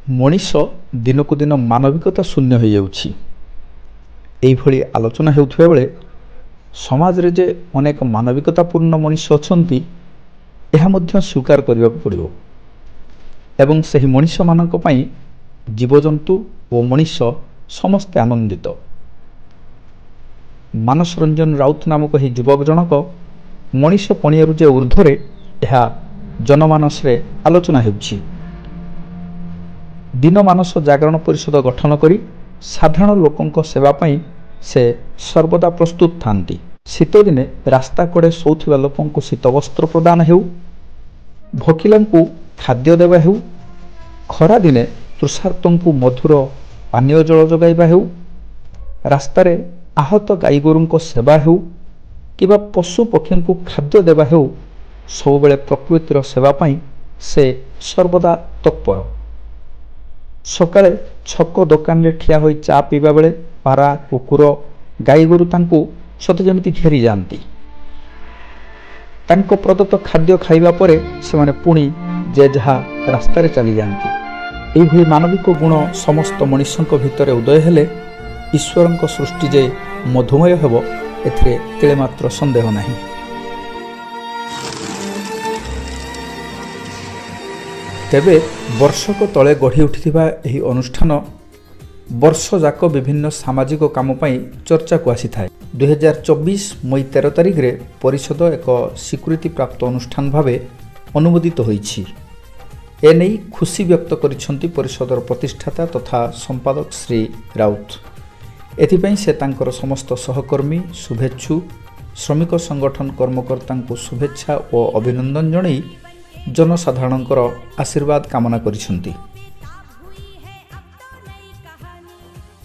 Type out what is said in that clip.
ମଣିଷ ଦିନକୁ ଦିନ ମାନବିକତା ଶୂନ୍ୟ ହୋଇଯାଉଛି। ଏଇଭଳି ଆଲୋଚନା ହେଉଥିବା ବେଳେ ସମାଜରେ ଯେ ଅନେକ ମାନବିକତାପୂର୍ଣ୍ଣ ମଣିଷ ଅଛନ୍ତି ଏହା ମଧ୍ୟ ସ୍ୱୀକାର କରିବାକୁ ପଡ଼ିବ ଏବଂ ସେହି ମଣିଷମାନଙ୍କ ପାଇଁ ଜୀବଜନ୍ତୁ ଓ ମଣିଷ ସମସ୍ତେ ଆନନ୍ଦିତ। ମାନସ ରଞ୍ଜନ ରାଉତ ନାମକ ଏହି ଯୁବକ ଜଣକ ମଣିଷ ପଣିଆରୁ ଯେ ଉର୍ଦ୍ଧ୍ୱରେ ଏହା ଜନମାନସରେ ଆଲୋଚନା ହେଉଛି। ଦିନ ମାନସ ଜାଗରଣ ପରିଷଦ ଗଠନ କରି ସାଧାରଣ ଲୋକଙ୍କ ସେବା ପାଇଁ ସେ ସର୍ବଦା ପ୍ରସ୍ତୁତ ଥାନ୍ତି। ଶୀତଦିନେ ରାସ୍ତା କଡ଼େ ଶୋଉଥିବା ଲୋକଙ୍କୁ ଶୀତବସ୍ତ୍ର ପ୍ରଦାନ ହେଉ, ଭୋକିଲାଙ୍କୁ ଖାଦ୍ୟ ଦେବା ହେଉ, ଖରାଦିନେ ତୃଷାର୍ତ୍ତଙ୍କୁ ମଧୁର ପାନୀୟ ଜଳ ଯୋଗାଇବା ହେଉ, ରାସ୍ତାରେ ଆହତ ଗାଈଗୋରୁଙ୍କ ସେବା ହେଉ କିମ୍ବା ପଶୁ ପକ୍ଷୀଙ୍କୁ ଖାଦ୍ୟ ଦେବା ହେଉ, ସବୁବେଳେ ପ୍ରକୃତିର ସେବା ପାଇଁ ସେ ସର୍ବଦା ତତ୍ପର। ସକାଳେ ଛକ ଦୋକାନରେ ଠିଆ ହୋଇ ଚା ପିଇବା ବେଳେ ପାରା, କୁକୁର, ଗାଈଗୋରୁ ତାଙ୍କୁ ସତେ ଯେମିତି ଘେରି ଯାଆନ୍ତି। ତାଙ୍କ ପ୍ରଦତ୍ତ ଖାଦ୍ୟ ଖାଇବା ପରେ ସେମାନେ ପୁଣି ଯେ ଯାହା ରାସ୍ତାରେ ଚାଲିଯାଆନ୍ତି। ଏହିଭଳି ମାନବିକ ଗୁଣ ସମସ୍ତ ମଣିଷଙ୍କ ଭିତରେ ଉଦୟ ହେଲେ ଈଶ୍ୱରଙ୍କ ସୃଷ୍ଟି ଯେ ମଧୁମୟ ହେବ ଏଥିରେ ତିଳେମାତ୍ର ସନ୍ଦେହ ନାହିଁ। ତେବେ ବର୍ଷକ ତଳେ ଗଢ଼ି ଉଠିଥିବା ଏହି ଅନୁଷ୍ଠାନ ବର୍ଷଯାକ ବିଭିନ୍ନ ସାମାଜିକ କାମ ପାଇଁ ଚର୍ଚ୍ଚାକୁ ଆସିଥାଏ। 2024 ମଇ 13 ତାରିଖରେ ପରିଷଦ ଏକ ସ୍ୱୀକୃତିପ୍ରାପ୍ତ ଅନୁଷ୍ଠାନ ଭାବେ ଅନୁମୋଦିତ ହୋଇଛି। ଏନେଇ ଖୁସି ବ୍ୟକ୍ତ କରିଛନ୍ତି ପରିଷଦର ପ୍ରତିଷ୍ଠାତା ତଥା ସମ୍ପାଦକ ଶ୍ରୀ ରାଉତ। ଏଥିପାଇଁ ସେ ତାଙ୍କର ସମସ୍ତ ସହକର୍ମୀ, ଶୁଭେଚ୍ଛୁ, ଶ୍ରମିକ ସଂଗଠନ କର୍ମକର୍ତ୍ତାଙ୍କୁ ଶୁଭେଚ୍ଛା ଓ ଅଭିନନ୍ଦନ ଜଣାଇ ଜନସାଧାରଣଙ୍କର ଆଶୀର୍ବାଦ କାମନା କରିଛନ୍ତି।